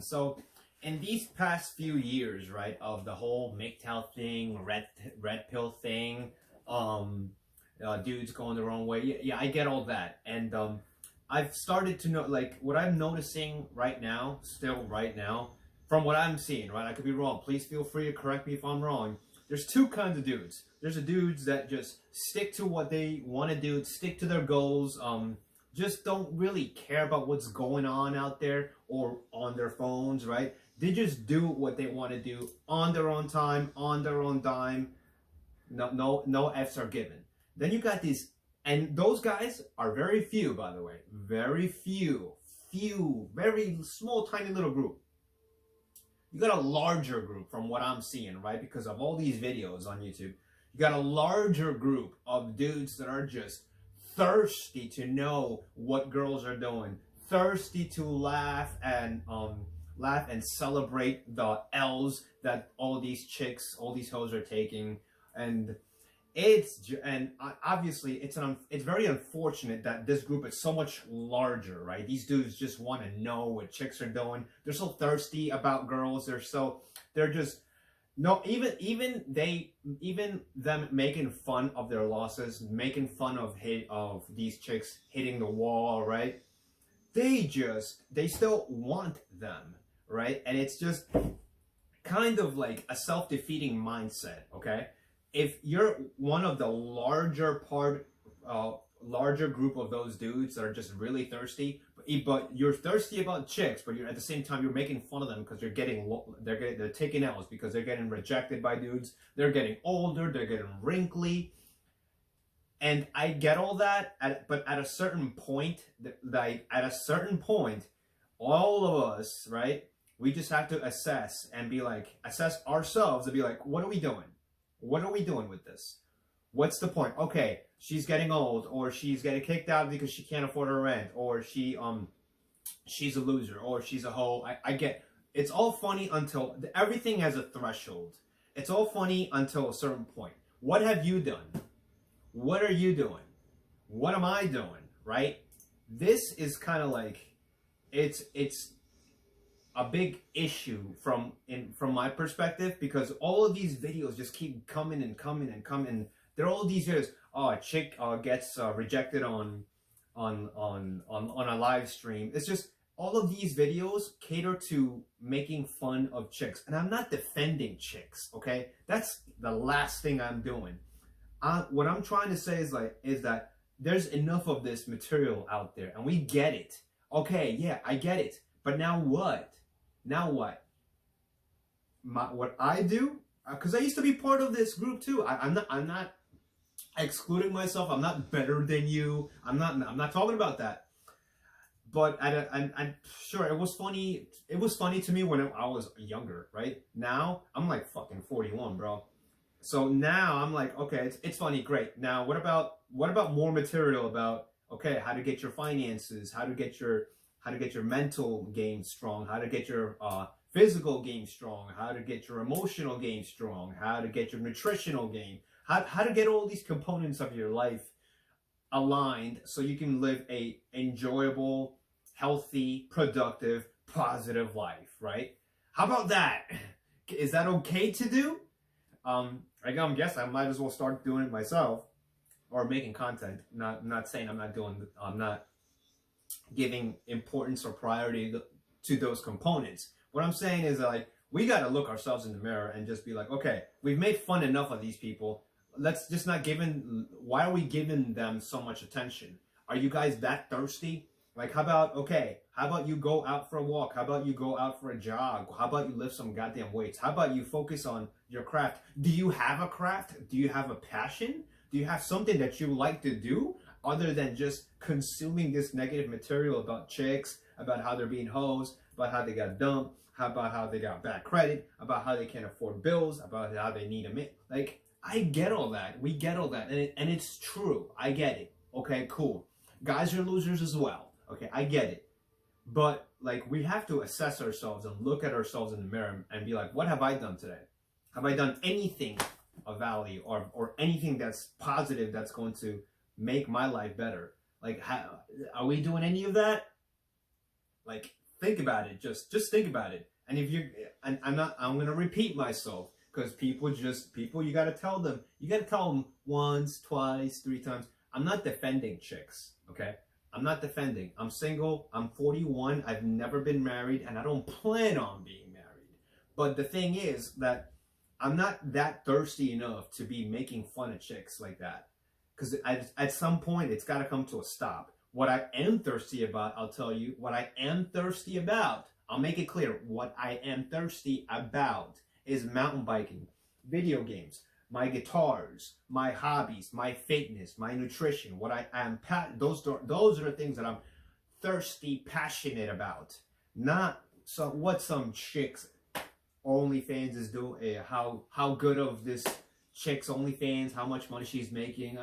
on. So in these past few years, right, of the whole MGTOW thing, red pill thing, dudes going the wrong way. Yeah, I get all that. And I've started to know, like, what I'm noticing right now, still right now, from what I'm seeing, right? I could be wrong. Please feel free to correct me if I'm wrong. There's two kinds of dudes. There's the dudes that just stick to what they want to do, stick to their goals, just don't really care about what's going on out there or on their phones, right? They just do what they want to do on their own time, on their own dime. No F's are given. Then you got these, and those guys are very few, by the way. Very few, very small, tiny little group. You got a larger group from what I'm seeing, right? Because of all these videos on YouTube. You got a larger group of dudes that are just thirsty to know what girls are doing. Thirsty to laugh and celebrate the L's that all these chicks, all these hoes are taking. And obviously it's very unfortunate that this group is so much larger, right? These dudes just want to know what chicks are doing. They're so thirsty about girls. They're just no, even them making fun of their losses, making fun of these chicks hitting the wall, right? They still want them, right? And it's just kind of like a self-defeating mindset, okay? If you're one of the larger group of those dudes that are just really thirsty, but you're thirsty about chicks, but you're at the same time you're making fun of them because they're taking L's because they're getting rejected by dudes. They're getting older. They're getting wrinkly. And I get all that, but at a certain point, all of us, right? We just have to assess ourselves and be like, what are we doing? What are we doing with this? What's the point? Okay, she's getting old, or she's getting kicked out because she can't afford her rent, or she's a loser, or she's a hoe. I get, it's all funny until everything has a threshold. It's all funny until a certain point. What have you done? What are you doing? What am I doing? Right? This is kind of like, it's a big issue from my perspective, because all of these videos just keep coming and coming and coming. There are all these videos. Oh, a chick gets rejected on a live stream. It's just all of these videos cater to making fun of chicks, and I'm not defending chicks. Okay, that's the last thing I'm doing. What I'm trying to say is that there's enough of this material out there, and we get it. Okay, yeah, I get it. But now what? Now what? What I do, because I used to be part of this group too. I'm not excluding myself. I'm not better than you. I'm not talking about that. But I'm sure it was funny. It was funny to me when I was younger, right? Now I'm like fucking 41, bro. So now I'm like, okay, it's funny, great. Now what about more material about, okay, how to get your finances, how to get your mental game strong, how to get your physical game strong, how to get your emotional game strong, how to get your nutritional game, how to get all these components of your life aligned so you can live a enjoyable, healthy, productive, positive life, right? How about that? Is that okay to do? I guess I might as well start doing it myself, or making content. I'm not saying I'm not giving importance or priority to those components. What I'm saying is, like, we got to look ourselves in the mirror and just be like, okay, we've made fun enough of these people. Let's just not why are we giving them so much attention? Are you guys that thirsty? Like, how about you go out for a walk? How about you go out for a jog? How about you lift some goddamn weights? How about you focus on your craft? Do you have a craft? Do you have a passion? Do you have something that you like to do other than just consuming this negative material about chicks, about how they're being hoes, about how they got dumped, about how they got bad credit, about how they can't afford bills, about how they need a man? Like, I get all that. We get all that. And it's true. I get it. Okay, cool. Guys are losers as well. Okay, I get it. But, like, we have to assess ourselves and look at ourselves in the mirror and be like, what have I done today? Have I done anything of value or anything that's positive that's going to make my life better? Like, are we doing any of that? Like, think about it. Just think about it. And if you, and I'm gonna repeat myself because people, you gotta tell them. You gotta tell them once, twice, 3 times. I'm not defending chicks, okay? I'm not defending. I'm single. I'm 41. I've never been married, and I don't plan on being married. But the thing is that I'm not that thirsty enough to be making fun of chicks like that. Because at some point, it's got to come to a stop. What I am thirsty about, I'll tell you, what I am thirsty about, I'll make it clear. What I am thirsty about is mountain biking, video games, my guitars, my hobbies, my fitness, my nutrition. What I am, those are the things that I'm thirsty, passionate about. Not what some chicks OnlyFans is doing. How good of this chick's OnlyFans, how much money she's making.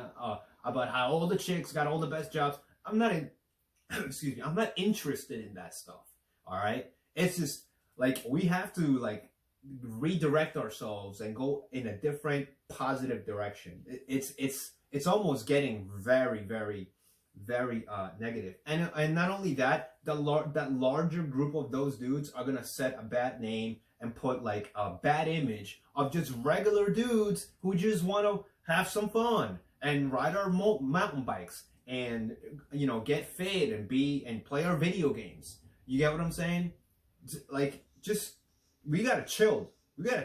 About how all the chicks got all the best jobs. I'm not excuse me. I'm not interested in that stuff. All right. It's just like we have to like redirect ourselves and go in a different positive direction. It's almost getting very negative. And not only that, that larger group of those dudes are gonna set a bad name and put like a bad image of just regular dudes who just want to have some fun and ride our mountain bikes and, you know, get fit and play our video games. You get what I'm saying? Like, just, we gotta chill. We gotta